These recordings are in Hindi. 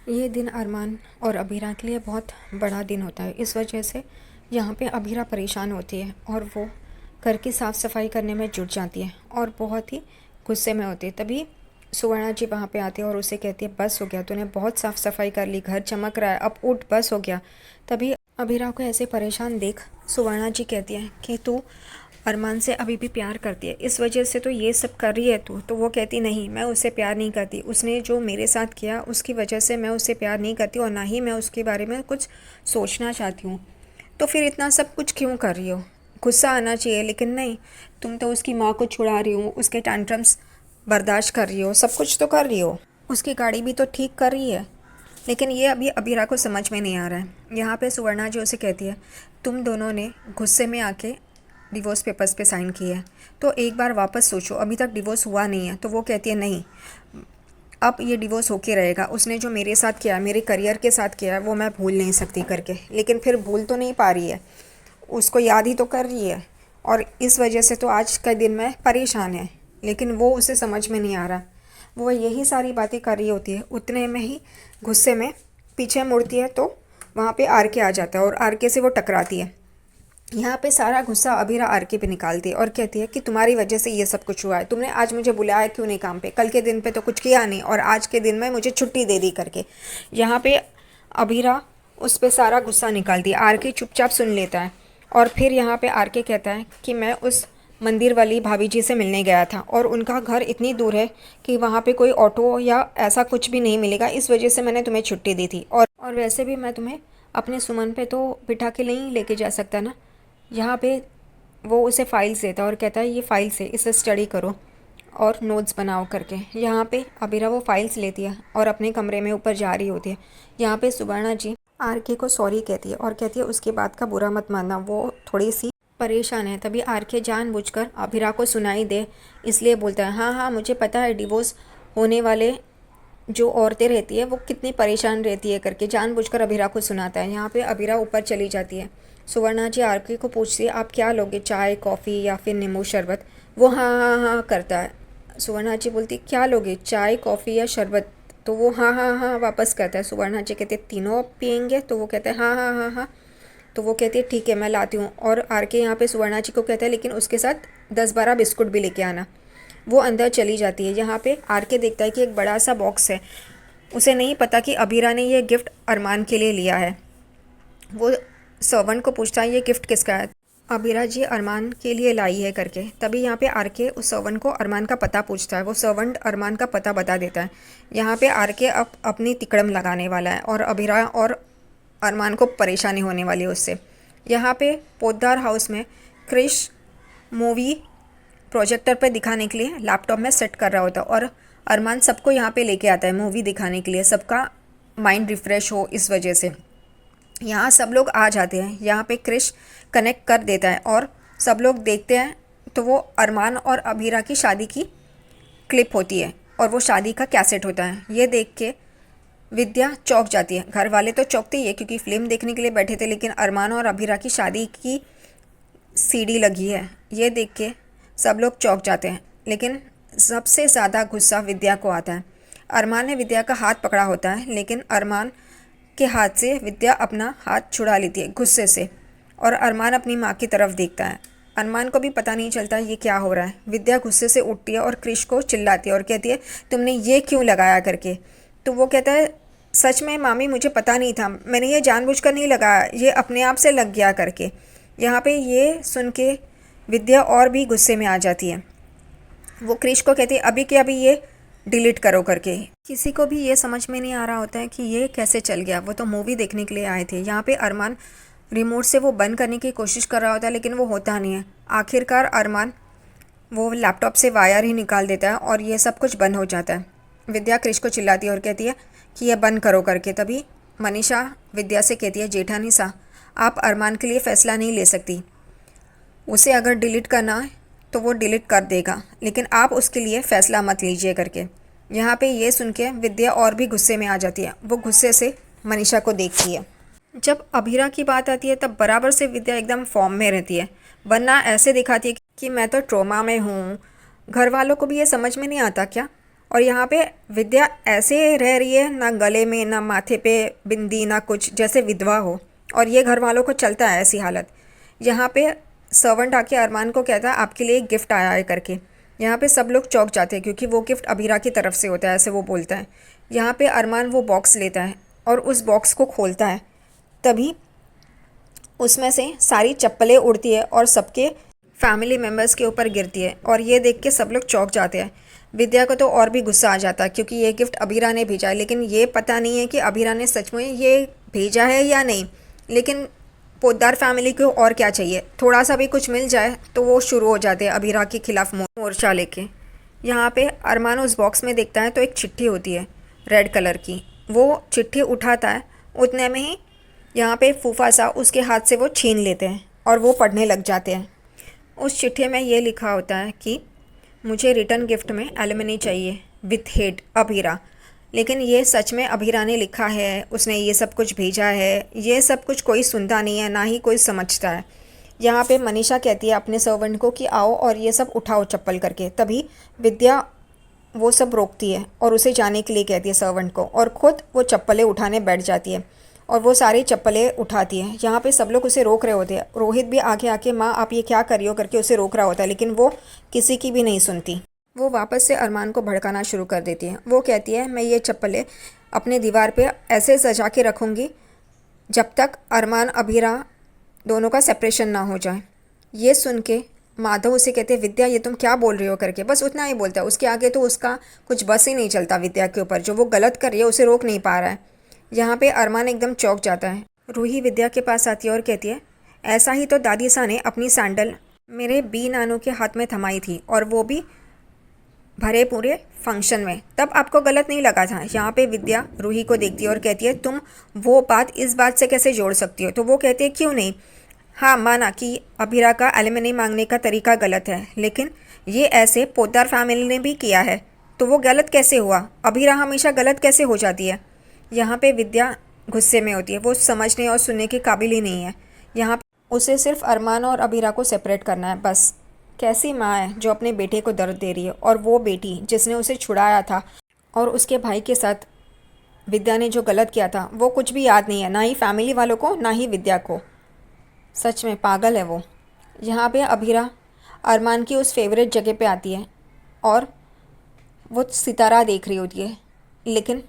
ये दिन अरमान और अबीरा के लिए बहुत बड़ा दिन होता है। इस वजह से यहाँ पे अबीरा परेशान होती है और वो घर की साफ़ सफाई करने में जुट जाती है और बहुत ही गुस्से में होती है। तभी सुवर्णा जी वहाँ पे आती है और उसे कहती है, बस हो गया, तूने बहुत साफ़ सफाई कर ली, घर चमक रहा है, अब उठ, बस हो गया। तभी अबीरा को ऐसे परेशान देख सुवर्णा जी कहती है कि तू अरमान से अभी भी प्यार करती है, इस वजह से तो ये सब कर रही है तू। तो वो कहती, नहीं, मैं उससे प्यार नहीं करती, उसने जो मेरे साथ किया उसकी वजह से मैं उससे प्यार नहीं करती और ना ही मैं उसके बारे में कुछ सोचना चाहती हूँ। तो फिर इतना सब कुछ क्यों कर रही हो? गुस्सा आना चाहिए, लेकिन नहीं, तुम तो उसकी माँ को छुड़ा रही हो, उसके टैंट्रम्स बर्दाश्त कर रही हो, सब कुछ तो कर रही हो, उसकी गाड़ी भी तो ठीक कर रही है। लेकिन ये अभी अबीरा को समझ में नहीं आ रहा है। यहाँ पे सुवर्णा जी उसे कहती है, तुम दोनों ने गुस्से में आके डिवोर्स पेपर्स पे साइन किए हैं, तो एक बार वापस सोचो, अभी तक डिवोर्स हुआ नहीं है। तो वो कहती है, नहीं, अब ये डिवोर्स होके रहेगा, उसने जो मेरे साथ किया है, मेरे करियर के साथ किया है, वो मैं भूल नहीं सकती करके। लेकिन फिर भूल तो नहीं पा रही है, उसको याद ही तो कर रही है और इस वजह से तो आज का दिन में परेशान है। लेकिन वो उसे समझ में नहीं आ रहा, वो यही सारी बातें कर रही होती है। उतने में ही गुस्से में पीछे मुड़ती है तो वहाँ पे आर के आ जाता है और आर के से वो टकराती है। यहाँ पे सारा गुस्सा अबीरा आर के पे निकालती है और कहती है कि तुम्हारी वजह से ये सब कुछ हुआ है, तुमने आज मुझे बुलाया क्यों नहीं काम पे, कल के दिन पे तो कुछ किया नहीं और आज के दिन में मुझे छुट्टी दे दी करके। यहाँ पे अबीरा उस पर सारा गुस्सा निकालती है। आर के चुपचाप सुन लेता है और फिर यहाँ पे आर के कहता है कि मैं उस मंदिर वाली भाभी जी से मिलने गया था और उनका घर इतनी दूर है कि वहाँ पे कोई ऑटो या ऐसा कुछ भी नहीं मिलेगा, इस वजह से मैंने तुम्हें छुट्टी दी थी। और वैसे भी मैं तुम्हें अपने सुमन पे तो बिठा के नहीं लेके जा सकता ना। यहाँ पे वो उसे फाइल्स देता है और कहता है, ये फाइल्स है, इसे स्टडी करो और नोट्स बनाओ करके। यहाँ पे अबीरा वो फाइल्स लेती है और अपने कमरे में ऊपर जा रही होती है। यहाँ पे सुवर्णा जी आर के को सॉरी कहती है और कहती है उसकी बात का बुरा मत मानना, वो थोड़ी सी परेशान है। तभी आर के जानबूझकर अबीरा को सुनाई दे इसलिए बोलता है, हाँ हाँ मुझे पता है, डिवोर्स होने वाले जो औरतें रहती है वो कितनी परेशान रहती है करके जानबूझकर अबीरा को सुनाता है। यहाँ पे अबीरा ऊपर चली जाती है। सुवर्णा जी आरके को पूछती है, आप क्या लोगे, चाय, कॉफ़ी या फिर नींबू शरबत? वो हाँ हाँ हाँ करता है। सुवर्णा जी बोलती, क्या लोगे, चाय, कॉफ़ी या शरबत? तो वो हाँ हाँ हाँ वापस करता है। सुवर्णा जी कहते, तीनों पियेंगे? तो वो कहते हैं हाँ हाँ हाँ हाँ। तो वो कहती है, ठीक है, मैं लाती हूँ। और आर के यहाँ पे सुवर्णा जी को कहता है, लेकिन उसके साथ 10-12 बिस्कुट भी लेके आना। वो अंदर चली जाती है। यहाँ पे आर के देखता है कि एक बड़ा सा बॉक्स है। उसे नहीं पता कि अबीरा ने ये गिफ्ट अरमान के लिए लिया है। वो सर्वेंट को पूछता है, ये गिफ्ट किसका है? अबीरा जी अरमान के लिए लाई है करके। तभी यहाँ पे आर के उस सर्वेंट को अरमान का पता पूछता है। वो सर्वेंट अरमान का पता बता देता है। यहाँ पे आर के अब अपनी तिकड़म लगाने वाला है और अबीरा और अरमान को परेशानी होने वाली है उससे। यहाँ पे पोद्दार हाउस में क्रिश मूवी प्रोजेक्टर पे दिखाने के लिए लैपटॉप में सेट कर रहा होता है और अरमान सबको यहाँ पे लेके आता है मूवी दिखाने के लिए, सबका माइंड रिफ़्रेश हो इस वजह से। यहाँ सब लोग आ जाते हैं। यहाँ पे क्रिश कनेक्ट कर देता है और सब लोग देखते हैं तो वो अरमान और अबीरा की शादी की क्लिप होती है और वो शादी का कैसेट होता है। ये देख के विद्या चौंक जाती है। घर वाले तो चौंकते ही है क्योंकि फ़िल्म देखने के लिए बैठे थे, लेकिन अरमान और अबीरा की शादी की सीडी लगी है, ये देख के सब लोग चौंक जाते हैं। लेकिन सबसे ज़्यादा गुस्सा विद्या को आता है। अरमान ने विद्या का हाथ पकड़ा होता है, लेकिन अरमान के हाथ से विद्या अपना हाथ छुड़ा लेती है गुस्से से और अरमान अपनी माँ की तरफ देखता है। अरमान को भी पता नहीं चलता ये क्या हो रहा है। विद्या गुस्से से उठती है और क्रिश को चिल्लाती है और कहती है, तुमने ये क्यों लगाया करके। तो वो कहता है, सच में मामी, मुझे पता नहीं था, मैंने ये जानबूझकर नहीं लगाया, ये अपने आप से लग गया करके। यहाँ पे ये सुन के विद्या और भी गुस्से में आ जाती है। वो क्रिश को कहती है, अभी के अभी ये डिलीट करो करके। किसी को भी ये समझ में नहीं आ रहा होता है कि ये कैसे चल गया। वो तो मूवी देखने के लिए आए थे। यहाँ पे अरमान रिमोट से वो बंद करने की कोशिश कर रहा होता है, लेकिन वो होता नहीं है। आखिरकार अरमान वो लैपटॉप से वायर ही निकाल देता है और ये सब कुछ बंद हो जाता है। विद्या क्रिश को चिल्लाती है और कहती है कि ये बंद करो करके। तभी मनीषा विद्या से कहती है, जेठानी सा, आप अरमान के लिए फ़ैसला नहीं ले सकती। उसे अगर डिलीट करना है तो वो डिलीट कर देगा, लेकिन आप उसके लिए फ़ैसला मत लीजिए करके। यहाँ पे ये सुन के विद्या और भी गुस्से में आ जाती है। वो गुस्से से मनीषा को देखती है। जब अभीरा की बात आती है तब बराबर से विद्या एकदम फॉर्म में रहती है, वरना ऐसे दिखाती है कि मैं तो ट्रोमा में हूँ। घर वालों को भी ये समझ में नहीं आता क्या? और यहाँ पे विद्या ऐसे रह रही है, ना गले में ना माथे पे बिंदी ना कुछ, जैसे विधवा हो। और ये घर वालों को चलता है ऐसी हालत। यहाँ पे सर्वेंट आके अरमान को कहता है आपके लिए एक गिफ्ट आया है करके। यहाँ पे सब लोग चौंक जाते हैं क्योंकि वो गिफ्ट अबीरा की तरफ से होता है, ऐसे वो बोलता है। यहाँ पे अरमान वो बॉक्स लेता है और उस बॉक्स को खोलता है। तभी उसमें से सारी चप्पलें उड़ती है और सबके फैमिली मेम्बर्स के ऊपर गिरती है। और ये देख के सब लोग चौंक जाते हैं। विद्या को तो और भी गुस्सा आ जाता है क्योंकि ये गिफ्ट अबीरा ने भेजा है, लेकिन ये पता नहीं है कि अबीरा ने सच में ये भेजा है या नहीं। लेकिन पोद्दार फैमिली को और क्या चाहिए, थोड़ा सा भी कुछ मिल जाए तो वो शुरू हो जाते हैं अबीरा के खिलाफ मोर्चा लेके। यहाँ पे अरमान उस बॉक्स में देखता है तो एक चिट्ठी होती है रेड कलर की। वो चिट्ठी उठाता है, उतने में ही यहाँ पे फूफा सा उसके हाथ से वो छीन लेते हैं और वो पढ़ने लग जाते हैं। उस चिट्ठी में ये लिखा होता है कि मुझे रिटर्न गिफ्ट में एलुमिनी चाहिए विथ हेट अबीरा। लेकिन ये सच में अबीरा ने लिखा है, उसने ये सब कुछ भेजा है, ये सब कुछ कोई सुनता नहीं है, ना ही कोई समझता है। यहाँ पे मनीषा कहती है अपने सर्वेंट को कि आओ और ये सब उठाओ चप्पल करके। तभी विद्या वो सब रोकती है और उसे जाने के लिए कहती है सर्वेंट को, और ख़ुद वो चप्पलें उठाने बैठ जाती है और वो सारी चप्पलें उठाती है। यहाँ पे सब लोग उसे रोक रहे होते हैं। रोहित भी आगे आके माँ आप ये क्या कर रही हो करके उसे रोक रहा होता है, लेकिन वो किसी की भी नहीं सुनती। वो वापस से अरमान को भड़काना शुरू कर देती है। वो कहती है मैं ये चप्पलें अपने दीवार पे ऐसे सजा के रखूँगी जब तक अरमान अबीरा दोनों का सेपरेशन ना हो जाए। ये सुन के माधव उसे कहते हैं विद्या ये तुम क्या बोल रही हो करके, बस उतना ही बोलता है। उसके आगे तो उसका कुछ बस ही नहीं चलता विद्या के ऊपर। जो वो गलत कर रही है उसे रोक नहीं पा रहा है। यहाँ पे अरमान एकदम चौंक जाता है। रूही विद्या के पास आती है और कहती है ऐसा ही तो दादी सा ने अपनी सैंडल मेरे बी नानू के हाथ में थमाई थी, और वो भी भरे पूरे फंक्शन में, तब आपको गलत नहीं लगा था। यहाँ पे विद्या रूही को देखती है और कहती है तुम वो बात इस बात से कैसे जोड़ सकती हो। तो वो कहती है क्यों नहीं, हाँ माना कि अबीरा का एलिमनी मांगने का तरीका गलत है, लेकिन ये ऐसे पोद्दार फैमिली ने भी किया है, तो वो गलत कैसे हुआ। अबीरा हमेशा गलत कैसे हो जाती है। यहाँ पे विद्या गुस्से में होती है। वो समझने और सुनने के काबिल ही नहीं है। यहाँ पे उसे सिर्फ अरमान और अबीरा को सेपरेट करना है बस। कैसी माँ है जो अपने बेटे को दर्द दे रही है, और वो बेटी जिसने उसे छुड़ाया था और उसके भाई के साथ विद्या ने जो गलत किया था वो कुछ भी याद नहीं है, ना ही फैमिली वालों को ना ही विद्या को। सच में पागल है वो। यहाँ पे अबीरा अरमान की उस फेवरेट जगह पे आती है और वो सितारा देख रही होती है, लेकिन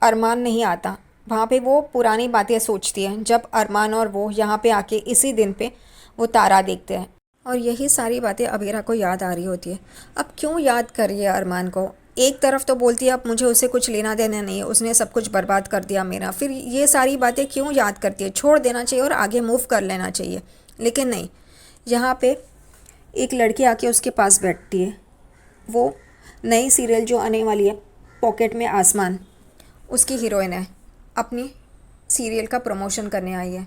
अरमान नहीं आता। वहाँ पे वो पुरानी बातें सोचती है जब अरमान और वो यहाँ पे आके इसी दिन पे वो तारा देखते हैं, और यही सारी बातें अबीरा को याद आ रही होती है। अब क्यों याद कर रही है अरमान को। एक तरफ तो बोलती है अब मुझे उसे कुछ लेना देना नहीं है, उसने सब कुछ बर्बाद कर दिया मेरा, फिर ये सारी बातें क्यों याद करती है। छोड़ देना चाहिए और आगे मूव कर लेना चाहिए, लेकिन नहीं। यहाँ पे एक लड़की आके उसके पास बैठती है। वो नई सीरियल जो आने वाली है पॉकेट में आसमान, उसकी हीरोइन है। अपनी सीरियल का प्रमोशन करने आई है।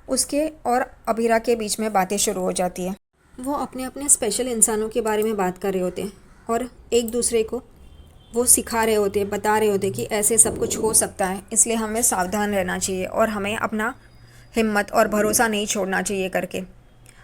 उसके और अबीरा के बीच में बातें शुरू हो जाती है। वो अपने अपने स्पेशल इंसानों के बारे में बात कर रहे होते हैं और एक दूसरे को वो सिखा रहे होते, बता रहे होते कि ऐसे सब कुछ हो सकता है, इसलिए हमें सावधान रहना चाहिए और हमें अपना हिम्मत और भरोसा नहीं छोड़ना चाहिए करके।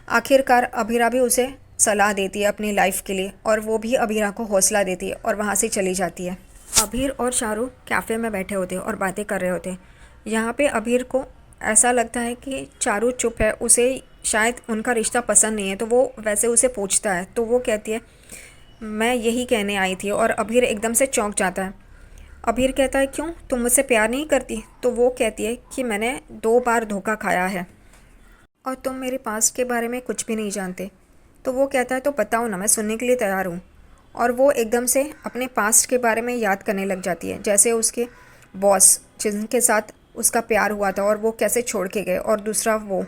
आखिरकार अबीरा भी उसे सलाह देती है अपनी लाइफ के लिए, और वो भी अबीरा को हौसला देती है और वहाँ से चली जाती है। अबीर और शाहरुख कैफ़े में बैठे होते हैं और बातें कर रहे होते हैं। यहाँ पे अबीर को ऐसा लगता है कि चारू चुप है, उसे शायद उनका रिश्ता पसंद नहीं है, तो वो वैसे उसे पूछता है। तो वो कहती है मैं यही कहने आई थी, और अबीर एकदम से चौंक जाता है। अबीर कहता है क्यों, तुम मुझसे प्यार नहीं करती। तो वो कहती है कि मैंने 2 बार धोखा खाया है और तुम मेरे पास्ट के बारे में कुछ भी नहीं जानते। तो वो कहता है तो बताओ ना, मैं सुनने के लिए तैयार हूँ। और वो एकदम से अपने पास्ट के बारे में याद करने लग जाती है, जैसे उसके बॉस जिनके साथ उसका प्यार हुआ था और वो कैसे छोड़ के गए, और दूसरा वो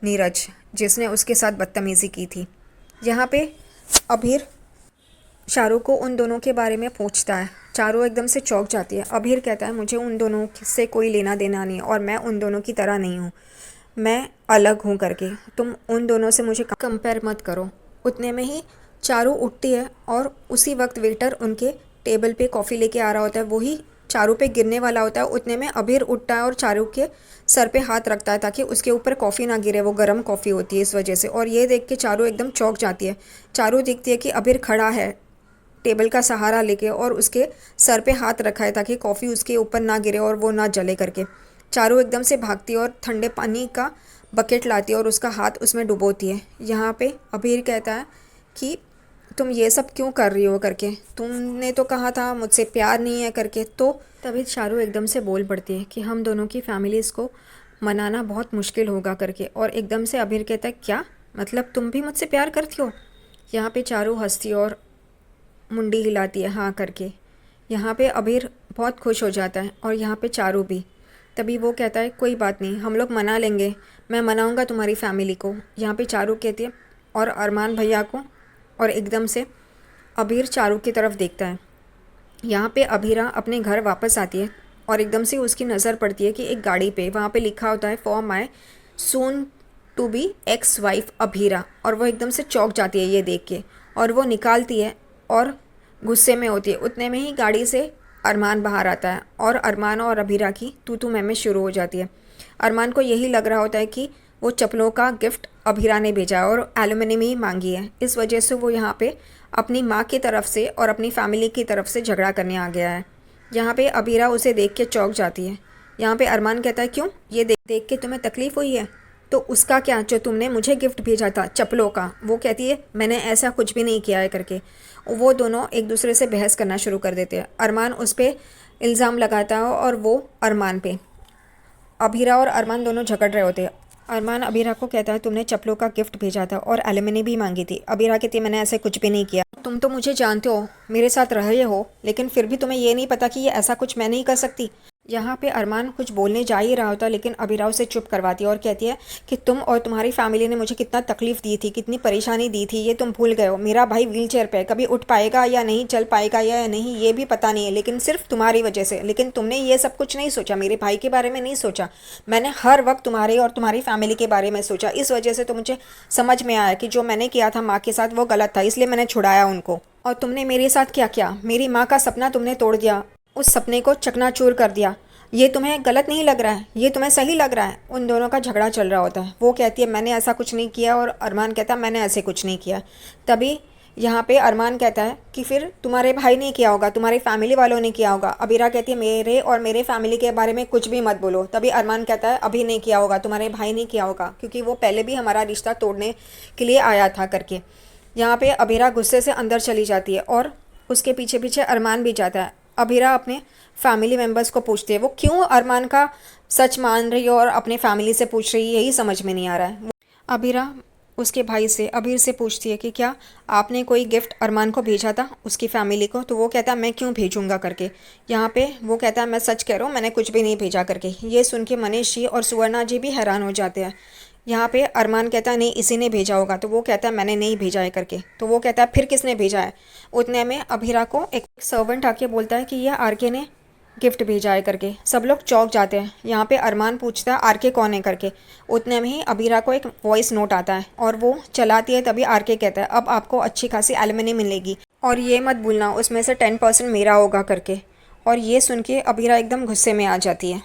नीरज जिसने उसके साथ बदतमीज़ी की थी। यहाँ पे अबीर शाहरुख को उन दोनों के बारे में पूछता है। चारू एकदम से चौंक जाती है। अबीर कहता है मुझे उन दोनों से कोई लेना देना नहीं, और मैं उन दोनों की तरह नहीं हूँ, मैं अलग हूँ करके। तुम उन दोनों से मुझे कंपेयर मत करो। उतने में ही चारू उठती है और उसी वक्त वेटर उनके टेबल पे कॉफ़ी लेके आ रहा होता है। वही चारू पे गिरने वाला होता है। उतने में अबीर उठता है और चारू के सर पे हाथ रखता है ताकि उसके ऊपर कॉफ़ी ना गिरे, वो गर्म कॉफ़ी होती है इस वजह से। और ये देख के चारू एकदम चौंक जाती है। चारू देखती है कि अबीर खड़ा है टेबल का सहारा लेके और उसके सर पे हाथ रखा है ताकि कॉफ़ी उसके ऊपर ना गिरे और वो ना जले करके। चारू एकदम से भागती है और ठंडे पानी का बकेट लाती है और उसका हाथ उसमें डुबोती है। यहाँ पे अबीर कहता है कि तुम ये सब क्यों कर रही हो करके, तुमने तो कहा था मुझसे प्यार नहीं है करके। तो तभी चारू एकदम से बोल पड़ती है कि हम दोनों की फैमिलीज़ को मनाना बहुत मुश्किल होगा करके। और एकदम से अबीर कहता है क्या मतलब तुम भी मुझसे प्यार करती हो। यहाँ पे चारू हंसती और मुंडी हिलाती है हाँ करके। यहाँ पे अबीर बहुत खुश हो जाता है और यहाँ पे चारू भी। तभी वो कहता है कोई बात नहीं, हम लोग मना लेंगे, मैं मनाऊंगा तुम्हारी फैमिली को। यहाँ पे चारू कहती है और अरमान भैया को। और एकदम से अबीर चारू की तरफ देखता है। यहाँ पे अबीरा अपने घर वापस आती है और एकदम से उसकी नज़र पड़ती है कि एक गाड़ी पे वहाँ पे लिखा होता है for my soon to be ex wife Abeera. और वो एकदम से चौंक जाती है ये देख के और वो निकालती है और गुस्से में होती है। उतने में ही गाड़ी से अरमान बाहर आता है और अरमान और अबीरा की तू मैं शुरू हो जाती है। अरमान को यही लग रहा होता है कि वो चप्पलों का गिफ्ट अबीरा ने भेजा है और एलुमिनियम ही मांगी है। इस वजह से वो यहाँ पे अपनी माँ की तरफ से और अपनी फैमिली की तरफ से झगड़ा करने आ गया है। यहाँ पे अबीरा उसे देख के चौंक जाती है। यहाँ पे अरमान कहता है क्यों, ये देख के तुम्हें तकलीफ़ हुई है? तो उसका क्या जो तुमने मुझे गिफ्ट भेजा था चप्पलों का। वो कहती है मैंने ऐसा कुछ भी नहीं किया है करके। वो दोनों एक दूसरे से बहस करना शुरू कर देते हैं। अरमान उस पर इल्ज़ाम लगाता है और वो अरमान पे। अबीरा और अरमान दोनों झगड़ रहे होते हैं। अरमान अबीरा को कहता है तुमने चप्पलों का गिफ्ट भेजा था और एलुमिनी भी मांगी थी। अबीरा कहती है मैंने ऐसे कुछ भी नहीं किया। तुम तो मुझे जानते हो, मेरे साथ रहे हो, लेकिन फिर भी तुम्हें ये नहीं पता कि ये ऐसा कुछ मैं नहीं कर सकती। यहाँ पे अरमान कुछ बोलने जा ही रहा होता लेकिन अबीरा उसे चुप करवाती है और कहती है कि तुम और तुम्हारी फैमिली ने मुझे कितना तकलीफ़ दी थी, कितनी परेशानी दी थी, ये तुम भूल गए हो। मेरा भाई व्हील चेयर पे है, कभी उठ पाएगा या नहीं, चल पाएगा या नहीं ये भी पता नहीं है, लेकिन सिर्फ तुम्हारी वजह से। लेकिन तुमने ये सब कुछ नहीं सोचा, मेरे भाई के बारे में नहीं सोचा। मैंने हर वक्त तुम्हारे और तुम्हारी फैमिली के बारे में सोचा। इस वजह से तो मुझे समझ में आया कि जो मैंने किया था माँ के साथ वो गलत था, इसलिए मैंने छुड़ाया उनको। और तुमने मेरे साथ क्या किया, मेरी माँ का सपना तुमने तोड़ दिया, उस सपने को चकनाचूर कर दिया। ये तुम्हें गलत नहीं लग रहा है, ये तुम्हें सही लग रहा है। उन दोनों का झगड़ा चल रहा होता है। वो कहती है मैंने ऐसा कुछ नहीं किया और अरमान कहता है मैंने ऐसे कुछ नहीं किया। तभी यहाँ पे अरमान कहता है कि फिर तुम्हारे भाई ने किया होगा, तुम्हारी फैमिली वालों ने किया होगा। अबीरा कहती है मेरे और मेरे फैमिली के बारे में कुछ भी मत बोलो। तभी अरमान कहता है अभी नहीं किया होगा, तुम्हारे भाई ने किया होगा, क्योंकि वो पहले भी हमारा रिश्ता तोड़ने के लिए आया था करके। यहाँ पे अबीरा गुस्से से अंदर चली जाती है और उसके पीछे पीछे अरमान भी जाता है। अबीरा अपने फैमिली मेम्बर्स को पूछती है वो क्यों अरमान का सच मान रही है और अपने फैमिली से पूछ रही है, यही समझ में नहीं आ रहा है। अबीरा उसके भाई से अबीर से पूछती है कि क्या आपने कोई गिफ्ट अरमान को भेजा था उसकी फैमिली को। तो वो कहता है मैं क्यों भेजूंगा करके। यहाँ पे वो कहता है मैं सच कह रहा हूँ, मैंने कुछ भी नहीं भेजा करके। ये सुन के मनीष जी और सुवर्णा जी भी हैरान हो जाते हैं। यहाँ पे अरमान कहता है नहीं इसी ने भेजा होगा। तो वो कहता है मैंने नहीं भेजा है करके। तो वो कहता है फिर किसने भेजा है। उतने में अबीरा को एक सर्वेंट आके बोलता है कि यह आरके ने गिफ्ट भेजा है करके। सब लोग चौंक जाते हैं। यहाँ पे अरमान पूछता है आरके कौन है करके। उतने में ही अबीरा को एक वॉइस नोट आता है और वो चलाती है। तभी आरके कहता है अब आपको अच्छी खासी एलुमिनी मिलेगी और ये मत भूलना उसमें से 10% मेरा होगा करके। और ये सुन के अबीरा एकदम गुस्से में आ जाती है।